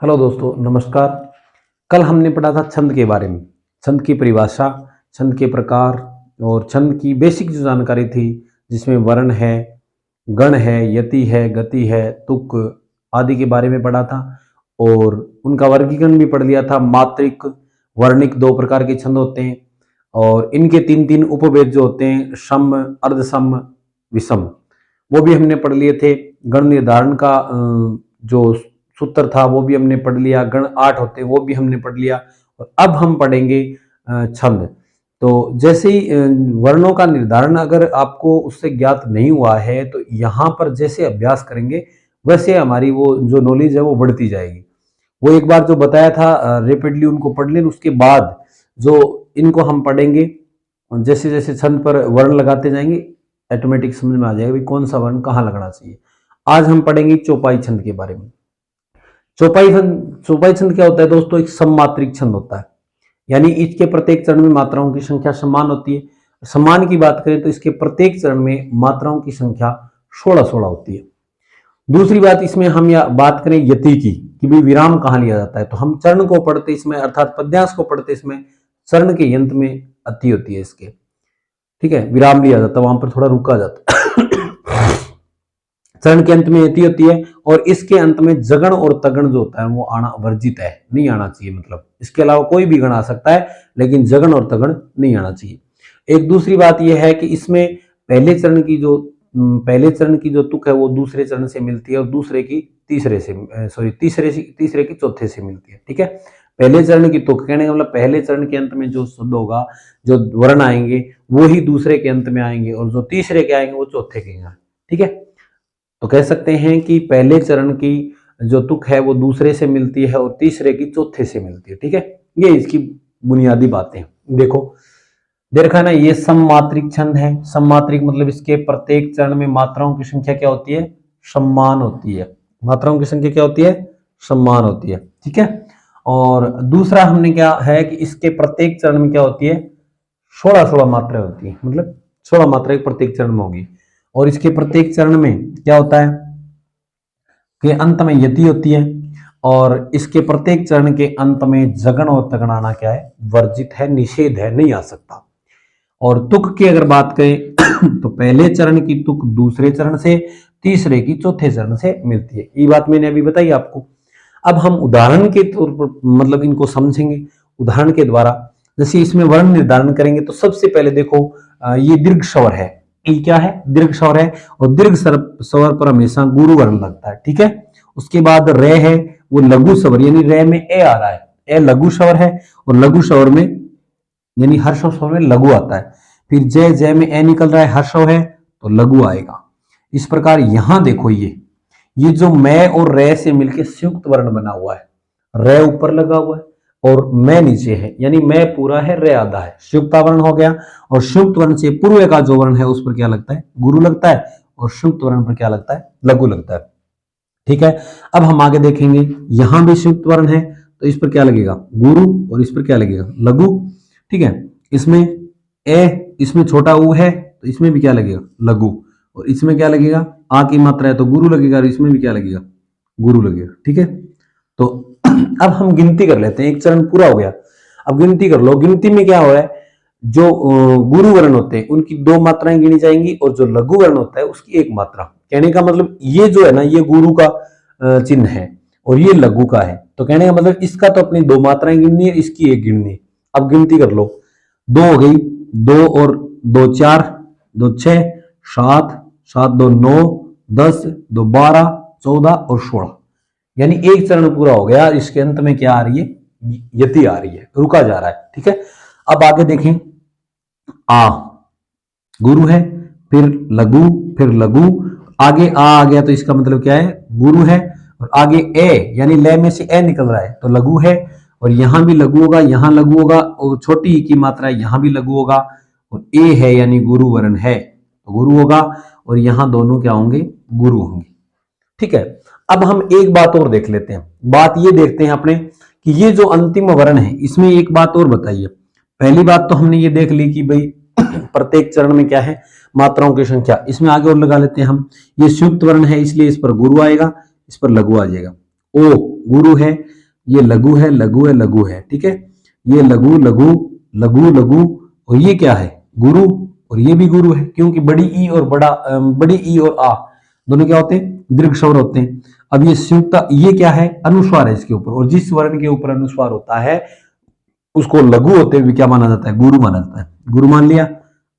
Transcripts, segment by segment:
Hello दोस्तों, नमस्कार। कल हमने पढ़ा था छंद के बारे में। छंद की परिभाषा, छंद के प्रकार और छंद की बेसिक जो जानकारी थी, जिसमें वर्ण है, गण है, यति है, गति है, तुक आदि के बारे में पढ़ा था। और उनका वर्गीकरण भी पढ़ लिया था। मात्रिक, वर्णिक दो प्रकार के छंद होते हैं और इनके तीन तीन उपभेद जो होते हैं, सम, अर्धसम, विषम, वो भी हमने पढ़ लिए थे। गण निर्धारण का जो सूत्र था वो भी हमने पढ़ लिया। गण 8 होते हैं वो भी हमने पढ़ लिया। और अब हम पढ़ेंगे छंद। तो जैसे ही वर्णों का निर्धारण अगर आपको उससे ज्ञात नहीं हुआ है तो यहाँ पर जैसे अभ्यास करेंगे वैसे हमारी वो जो नॉलेज है वो बढ़ती जाएगी। वो एक बार जो बताया था रेपिडली उनको पढ़ लें, उसके बाद जो इनको हम पढ़ेंगे जैसे जैसे छंद पर वर्ण लगाते जाएंगे ऑटोमेटिक समझ में आ जाएगा भी कौन सा वर्ण कहाँ लगना चाहिए। आज हम पढ़ेंगे चौपाई छंद के बारे में। चौपाई छंद क्या होता है दोस्तों? एक सममात्रिक छंद होता है, यानी इसके प्रत्येक चरण में मात्राओं की संख्या समान होती है। समान की बात करें तो इसके प्रत्येक चरण में मात्राओं की संख्या 16-16 होती है। दूसरी बात, इसमें हम या बात करें यति की कि भाई विराम कहाँ लिया जाता है, तो हम चरण को पढ़ते इसमें अर्थात पद्यांश को पढ़ते इसमें चरण के यंत्र में अति होती है इसके, ठीक है, विराम लिया जाता है, वहां पर थोड़ा रुका जाता है। चरण के अंत में यति होती है और इसके अंत में जगण और तगण जो होता है वो आना वर्जित है, नहीं आना चाहिए। मतलब इसके अलावा कोई भी गण आ सकता है लेकिन जगण और तगण नहीं आना चाहिए। एक दूसरी बात यह है कि इसमें पहले चरण की जो तुक है वो दूसरे चरण से मिलती है और दूसरे की तीसरे की चौथे से मिलती है, ठीक है। पहले चरण की तुक कहने का मतलब पहले चरण के अंत में जो शब्द होगा, जो वर्ण आएंगे वो ही दूसरे के अंत में आएंगे और जो तीसरे के आएंगे वो चौथे के आएंगे, ठीक है। तो कह सकते हैं कि पहले चरण की जो तुक है वो दूसरे से मिलती है और तीसरे की चौथे से मिलती है, ठीक है। ये इसकी बुनियादी बातें। देखा ना, ये सममात्रिक छंद है। सममात्रिक मतलब इसके प्रत्येक चरण में मात्राओं की संख्या क्या होती है? समान होती है। मात्राओं की संख्या क्या होती है? समान होती है, ठीक है। और दूसरा हमने क्या है कि इसके प्रत्येक चरण में क्या होती है? 16-16 मात्राएं होती है, मतलब 16 मात्राएं प्रत्येक चरण में होगी। और इसके प्रत्येक चरण में क्या होता है कि अंत में यति होती है और इसके प्रत्येक चरण के अंत में जगण और तगण आना क्या है? वर्जित है, निषेध है, नहीं आ सकता। और तुक की अगर बात करें तो पहले चरण की तुक दूसरे चरण से, तीसरे की चौथे चरण से मिलती है। ये बात मैंने अभी बताई आपको। अब हम उदाहरण के तौर पर मतलब इनको समझेंगे उदाहरण के द्वारा। जैसे इसमें वर्ण निर्धारण करेंगे तो सबसे पहले देखो ये दीर्घ स्वर है। ये क्या है? दीर्घ स्वर है और दीर्घ स्वर पर हमेशा गुरु वर्ण लगता है, ठीक है। उसके बाद रे है, वो लघु स्वर, यानी रे में ए आ रहा है, ए लघु स्वर है और लघु स्वर में यानी हर्ष स्वर में लघु आता है। फिर जय, जय में ए निकल रहा है, हर्ष है तो लघु आएगा। इस प्रकार यहां देखो ये जो मैं और रे से मिलकर संयुक्त वर्ण बना हुआ है, रे ऊपर लगा हुआ है और मैं नीचे है, यानी मैं पूरा है, रे आधा है, संयुक्ता वर्ण हो गया। और संयुक्त वर्ण से पूर्व का जो वर्ण है उस पर क्या लगता है? गुरु लगता है और संयुक्त वर्ण पर क्या लगता है? लघु लगता है, ठीक है। अब हम आगे देखेंगे, यहां भी संयुक्त वर्ण है तो इस पर क्या लगेगा? गुरु, और इस पर क्या लगेगा? लघु, ठीक है। इसमें इसमें छोटा ऊ है तो इसमें भी क्या लगेगा? लघु। और इसमें क्या लगेगा? आ की मात्रा है तो गुरु लगेगा और इसमें भी क्या लगेगा? गुरु लगेगा, ठीक है। तो अब हम गिनती कर लेते हैं, एक चरण पूरा हो गया। अब गिनती कर लो। गिनती में क्या हो रहा है? जो गुरु वर्ण होते हैं उनकी 2 मात्राएं गिनी जाएंगी और जो लघु वर्ण होता है उसकी 1 मात्रा। कहने का मतलब ये जो है ना, ये गुरु का चिन्ह है और ये लघु का है। तो कहने का मतलब इसका तो अपनी 2 मात्राएं गिननी है, इसकी 1 गिननी है। अब गिनती कर लो, 2 हो गई, 2 और 2 4, 2 6, 7, 7 2 9, 10, 2 12, 14 और 16, यानी एक चरण पूरा हो गया। इसके अंत में क्या आ रही है? यति आ रही है, रुका जा रहा है, ठीक है। अब आगे देखें, आ गुरु है, फिर लघु, आगे आ गया तो इसका मतलब क्या है? गुरु है। और आगे ए, यानी ले में से ए निकल रहा है तो लघु है। और यहां भी लघु होगा, यहां लघु होगा और छोटी ई की मात्रा है, यहां भी लघु होगा। और ए है यानी गुरु वर्ण है तो गुरु होगा और यहां दोनों क्या होंगे? गुरु होंगे, ठीक है। अब हम एक बात और देख लेते हैं। बात ये देखते हैं अपने कि ये जो अंतिम वर्ण है इसमें एक बात और बताइए। पहली बात तो हमने ये देख ली कि भाई प्रत्येक चरण में क्या है? मात्राओं की संख्या। इसमें आगे और लगा लेते हैं हम, ये संयुक्त वर्ण है इसलिए इस पर गुरु आएगा, इस पर लघु आ जाएगा। ओ गुरु है, ये लघु है, लघु है, लघु है, ठीक है। ये लघु लघु लघु लघु, और ये क्या है, गुरु, और ये भी गुरु है, क्योंकि बड़ी ई और बड़ी ई और आ दोनों क्या होते हैं, दीर्घ स्वर होते हैं। अब ये संयुक्त, ये क्या है, अनुस्वार है इसके ऊपर, और जिस वर्ण के ऊपर अनुस्वार होता है उसको लघु होते हुए क्या माना जाता है, गुरु माना जाता है, गुरु मान लिया।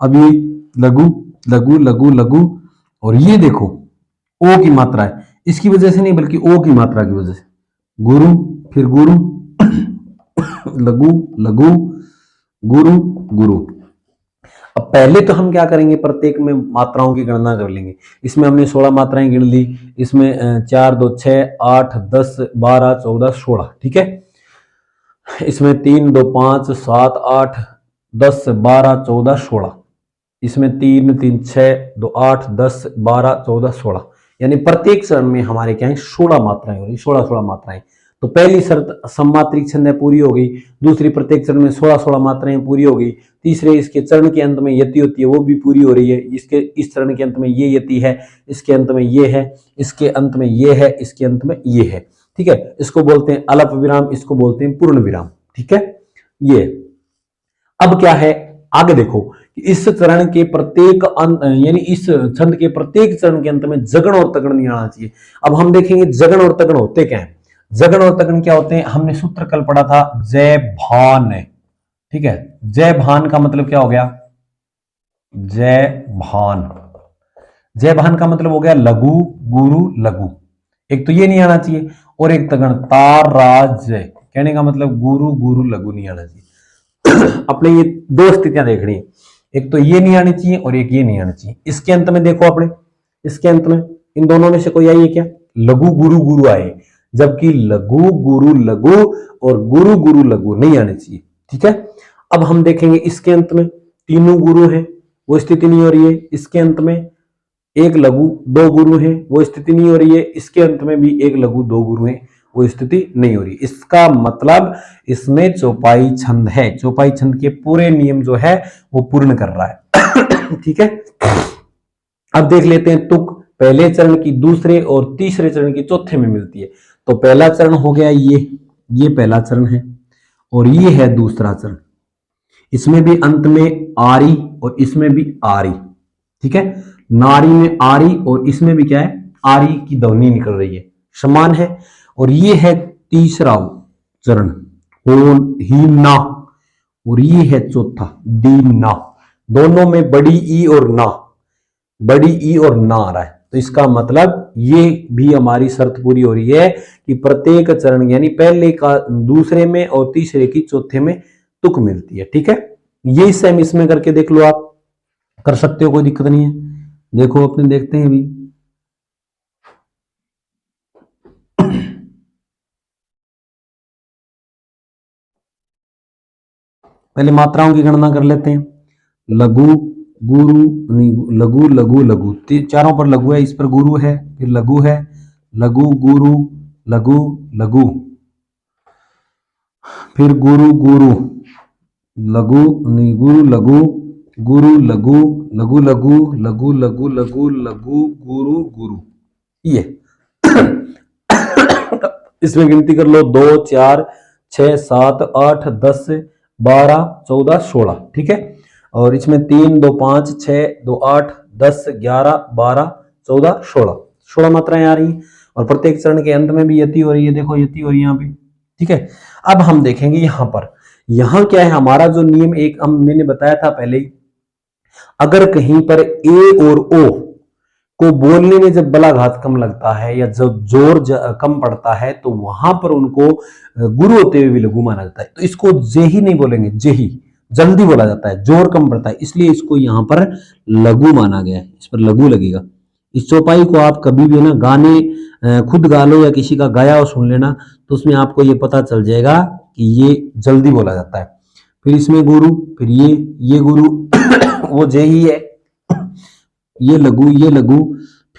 अब ये लघु लघु लघु लघु, और ये देखो ओ की मात्रा है, इसकी वजह से नहीं बल्कि ओ की मात्रा की वजह से, गुरु, फिर गुरु लघु लघु गुरु गुरु। अब पहले तो हम क्या करेंगे, प्रत्येक में मात्राओं की गणना कर लेंगे। इसमें हमने 16 मात्राएं गिन ली, इसमें 4 2 6 8 10 12 14 16, ठीक है। इसमें 3 2 5 7 8 10 12 14 16, इसमें 3 3 6 2 8 10 12 14 16, यानी प्रत्येक चरण में हमारे क्या है, 16 मात्राएं हो रही, 16 मात्राएं। तो पहली शर्त सम्मात्रिक छंद पूरी हो गई, दूसरी प्रत्येक चरण में 16 मात्राएं पूरी हो गई, तीसरे इसके चरण के अंत में यति होती है वो भी पूरी हो रही है, इसके इस चरण के अंत में ये यति है, इसके अंत में ये है, इसके अंत में ये है, इसके अंत में ये है, ठीक है। इसको बोलते हैं अल्प विराम, इसको बोलते हैं पूर्ण विराम, ठीक है। ये अब क्या है, आगे देखो कि इस चरण के प्रत्येक यानी इस छंद के प्रत्येक चरण के अंत में जगण और तगण नहीं आना चाहिए। अब हम देखेंगे जगण और तगण होते क्या है। जगण और तगण क्या होते हैं, हमने सूत्र कल पढ़ा था, जय भान, ठीक है। जय भान का मतलब क्या हो गया, जय भान, जय भान का मतलब हो गया लघु गुरु लघु, एक तो ये नहीं आना चाहिए, और एक तगण ताराजय, कहने का मतलब गुरु गुरु लघु नहीं आना चाहिए। अपने ये दो स्थितियां देखनी है, एक तो ये नहीं आनी चाहिए और एक ये नहीं आनी चाहिए। इसके अंत में देखो अपने, इसके अंत में इन दोनों में से कोई आई है क्या, लघु गुरु गुरु आए, जबकि लघु गुरु लघु और गुरु गुरु लघु नहीं आने चाहिए, ठीक है। अब हम देखेंगे इसके अंत में तीनों गुरु हैं, वो स्थिति नहीं हो रही है। इसके अंत में एक लघु दो गुरु हैं, वो स्थिति नहीं हो रही है। इसके अंत में भी एक लघु दो गुरु हैं, वो स्थिति नहीं हो रही। इसका मतलब इसमें चौपाई छंद है, चौपाई छंद के पूरे नियम जो है वो पूर्ण कर रहा है ठीक है। अब देख लेते हैं तुक, पहले चरण की दूसरे और तीसरे चरण की चौथे में मिलती है। तो पहला चरण हो गया ये पहला चरण है, और ये है दूसरा चरण। इसमें भी अंत में आरी और इसमें भी आरी, ठीक है। नारी में आरी और इसमें भी क्या है, आरी की ध्वनि निकल रही है, समान है। और ये है तीसरा चरण, ही ना, और ये है चौथा दी ना। दोनों में बड़ी ई और ना, बड़ी ई और ना आ रहा है। तो इसका मतलब ये भी हमारी शर्त पूरी हो रही है कि प्रत्येक चरण यानी पहले का दूसरे में और तीसरे की चौथे में तुक मिलती है, ठीक है। ये सेम इसमें करके देख लो, आप कर सकते हो, कोई दिक्कत नहीं है। देखो अपने देखते हैं अभी, पहले मात्राओं की गणना कर लेते हैं। लघु गुरु नहीं, लघु लघु लघु, चारों पर लघु है, इस पर गुरु है, फिर लघु है, लघु गुरु लघु लघु, फिर गुरु गुरु लघु नहीं, गुरु लघु गुरु लघु लघु लघु लघु लघु लघु लघु गुरु गुरु, ये इसमें गिनती कर लो 2 4 6 7 8 10 12 14 16, ठीक है। और इसमें 3 2 5 6 2 8 10 11 12 14 16 मात्राएं आ रही हैं। और प्रत्येक चरण के अंत में भी यति हो रही है, देखो यति हो रही है यहाँ पे, ठीक है। अब हम देखेंगे यहाँ पर, यहाँ क्या है हमारा जो नियम, एक मैंने बताया था पहले, अगर कहीं पर ए और ओ को बोलने में जब बलाघात कम लगता है या जब जोर कम पड़ता है तो वहां पर उनको गुरु होते हुए भी लघु माना जाता है। तो इसको जेही नहीं बोलेंगे, जेही जल्दी बोला जाता है, जोर कम पड़ता है, इसलिए इसको यहाँ पर लघु माना गया है, इस पर लघु लगेगा। इस चौपाई को आप कभी भी ना गाने खुद गा लो या किसी का गाया हो सुन लेना, तो उसमें आपको ये पता चल जाएगा कि ये जल्दी बोला जाता है। फिर इसमें गुरु, फिर ये गुरु वो जेही है, ये लघु,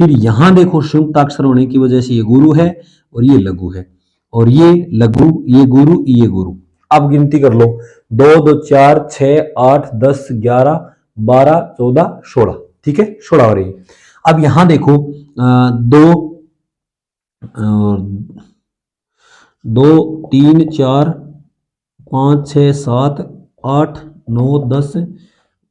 फिर यहां देखो संयुक्ताक्षर होने की वजह से ये गुरु है और ये लघु है, और ये लघु ये गुरु ये गुरु। अब गिनती कर लो 2 2 4 6 8 10 11 12 14 16, ठीक है, 16 हो रही है। अब यहां देखो 2 2 3 4 5 6 7 8 9 10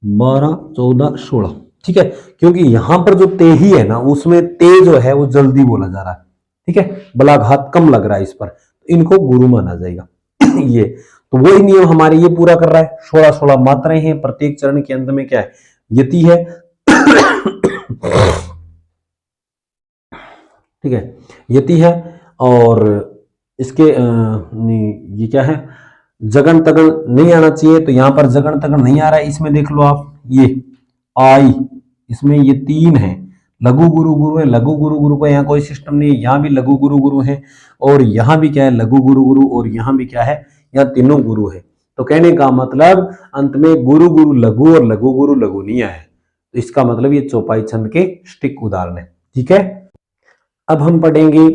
12 14 16, ठीक है। क्योंकि यहां पर जो ते ही है ना, उसमें ते जो है वो जल्दी बोला जा रहा है, ठीक है, बलाघात कम लग रहा है इस पर, तो इनको गुरु माना जाएगा। ये तो वही नियम हमारे ये पूरा कर रहा है। 16-16 मात्राएं हैं, प्रत्येक चरण के अंत में क्या है, यति है। ठीक है, यति है। और इसके ये क्या है, जगन तगन नहीं आना चाहिए, तो यहां पर जगन तगन नहीं आ रहा है। इसमें देख लो आप, ये आई, इसमें ये 3 है, लघु गुरु गुरु है, लघु गुरु गुरु का यहाँ कोई सिस्टम नहीं है, यहाँ भी लघु गुरु गुरु है, और यहाँ भी क्या है, लघु गुरु गुरु, और यहाँ भी क्या है, यहाँ तीनों गुरु है। तो कहने का मतलब अंत में गुरु गुरु लघु और लघु गुरु लघु नहीं आया है। तो इसका मतलब ये चौपाई छंद के स्टिक उदाहरण है, ठीक है। अब हम पढ़ेंगे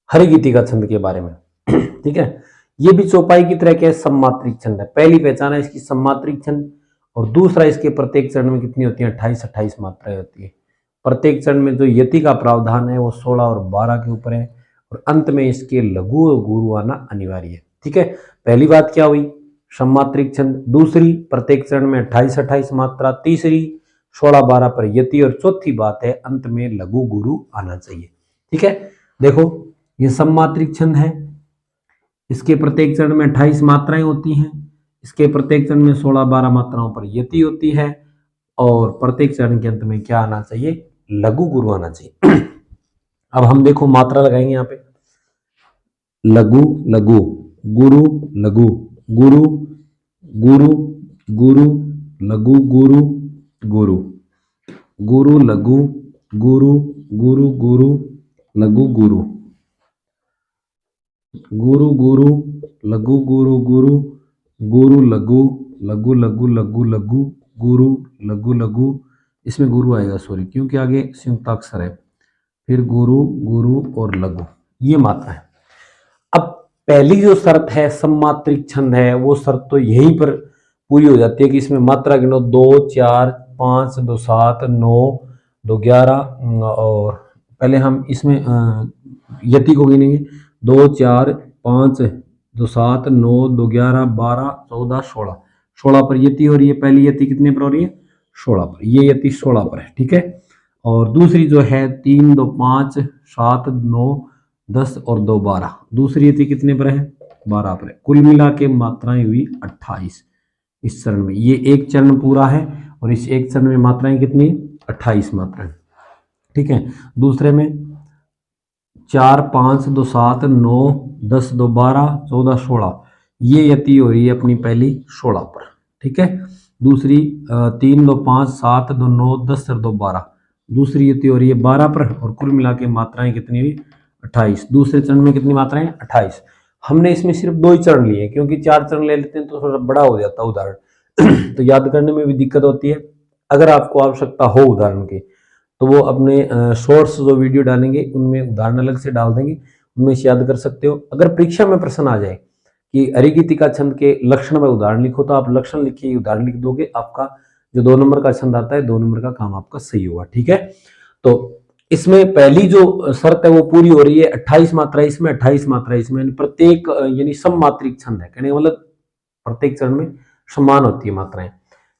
हरिगीतिका छंद के बारे में, ठीक है। ये भी चौपाई की तरह क्या है, सम्मात्रिक छंद है। पहली पहचान है इसकी सम्मात्रिक छंद, और दूसरा इसके प्रत्येक चरण में कितनी होती है, 28-28 मात्राएं होती है। प्रत्येक चरण में जो यति का प्रावधान है वो 16 और 12 के ऊपर है, और अंत में इसके लघु और गुरु आना अनिवार्य है, ठीक है। पहली बात क्या हुई, सम्मात्रिक छंद। दूसरी, प्रत्येक चरण में 28-28 मात्रा। तीसरी, 16-12 पर यति। और चौथी बात है, अंत में लघु गुरु आना चाहिए, ठीक है। देखो ये सम्मात्रिक छंद है, इसके प्रत्येक चरण में 28 मात्राएं होती हैं, इसके प्रत्येक चरण में 16-12 मात्राओं पर यति होती है, और प्रत्येक चरण के अंत में क्या आना चाहिए, लघु गुरु आना चाहिए। अब हम देखो मात्रा लगाएंगे यहाँ पे, लघु लघु, गुरु लघु, गुरु गुरु, गुरु लघु गुरु, गुरु गुरु लघु, गुरु गुरु गुरु लघु गुरु, गुरु गुरु लघु गुरु गुरु, गुरु लघु लघु लघु लघु लघु, गुरु लघु लघु, इसमें गुरु आएगा, सॉरी, क्योंकि आगे संयुक्ताक्षर है। फिर गुरु गुरु और लघु, ये मात्रा है। अब पहली जो शर्त है सम्मात्रिक छंद है, वो शर्त तो यहीं पर पूरी हो जाती है कि इसमें मात्रा गिनो, 2 4 5 2 7 9 2 11, और पहले हम इसमें यति को गिनेंगे, 2 4 5 2 7 9 2 11 12 14 16, 16 पर यति हो रही है। पहली यति कितने पर हो रही है, 16 पर, ये यति 16 पर है, ठीक है। और दूसरी जो है 3 2 5 7 9 10 और 2 12, दूसरी यति कितने पर है, 12 पर है। कुल मिला के मात्राएं हुई 28 इस चरण में। ये एक चरण पूरा है, और इस एक चरण में मात्राएं कितनी, 28 मात्राएं, ठीक है। दूसरे में 4 5 2 7 9 10 2 12 14 16, ये यति हो रही है अपनी पहली 16 पर, ठीक है। दूसरी 3 2 5 7 2 9 10 और 2 12, दूसरी यति हो रही है 12 पर, और कुल मिला के मात्राएं कितनी हुई, 28। दूसरे चरण में कितनी मात्राएं, 28। हमने इसमें सिर्फ 2 ही चरण लिए, क्योंकि 4 चरण ले लेते हैं तो थोड़ा बड़ा हो जाता है उदाहरण, तो याद करने में भी दिक्कत होती है। अगर आपको आवश्यकता हो उदाहरण की, तो वो अपने शॉर्ट्स जो वीडियो डालेंगे उनमें उदाहरण अलग से डाल देंगे, उनमें से याद कर सकते हो। अगर परीक्षा में प्रश्न आ जाए कि हरिगीतिका छंद के लक्षण में उदाहरण लिखो, तो आप लक्षण लिखिए, उदाहरण लिख दोगे, आपका जो 2 नंबर का छंद आता है, 2 नंबर का काम आपका सही होगा, ठीक है। तो इसमें पहली जो शर्त है वो पूरी हो रही है, 28 मात्रा इसमें, 28 मात्रा इसमें, प्रत्येक यानी सम्मात्रिक छंद है, कहने का मतलब प्रत्येक चरण में समान होती है मात्राएं।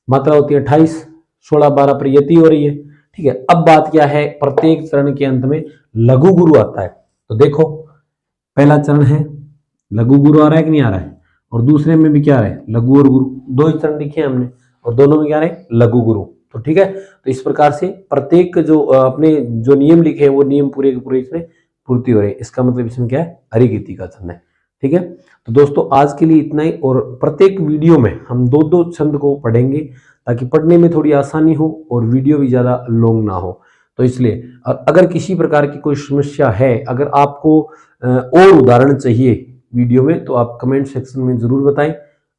मात्रा होती है 28, 16-12 पर यति हो रही है, ठीक है। अब बात क्या है, प्रत्येक चरण के अंत में लघु गुरु आता है। तो देखो पहला चरण है, लघु गुरु आ रहा है कि नहीं आ रहा है, और दूसरे में भी क्या आ रहा है, लघु और गुरु, 2 ही चरण लिखे हमने, और दोनों में क्या आ रहे हैं, लघु गुरु, तो ठीक है। तो इस प्रकार से प्रत्येक जो अपने जो नियम लिखे हैं वो नियम पूरे के पूरे इसमें पूर्ति हो रहे हैं। इसका मतलब इसमें क्या है, हरिगीतिका छंद है, ठीक है। तो दोस्तों आज के लिए इतना ही, और प्रत्येक वीडियो में हम 2-2 छंद को पढ़ेंगे, ताकि पढ़ने में थोड़ी आसानी हो और वीडियो भी ज़्यादा लॉन्ग ना हो। तो इसलिए अगर किसी प्रकार की कोई समस्या है, अगर आपको और उदाहरण चाहिए वीडियो में, तो आप कमेंट सेक्शन में ज़रूर बताएं,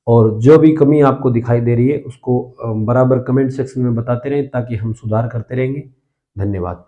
और जो भी कमी आपको दिखाई दे रही है उसको बराबर कमेंट सेक्शन में बताते रहें, ताकि हम सुधार करते रहेंगे। धन्यवाद।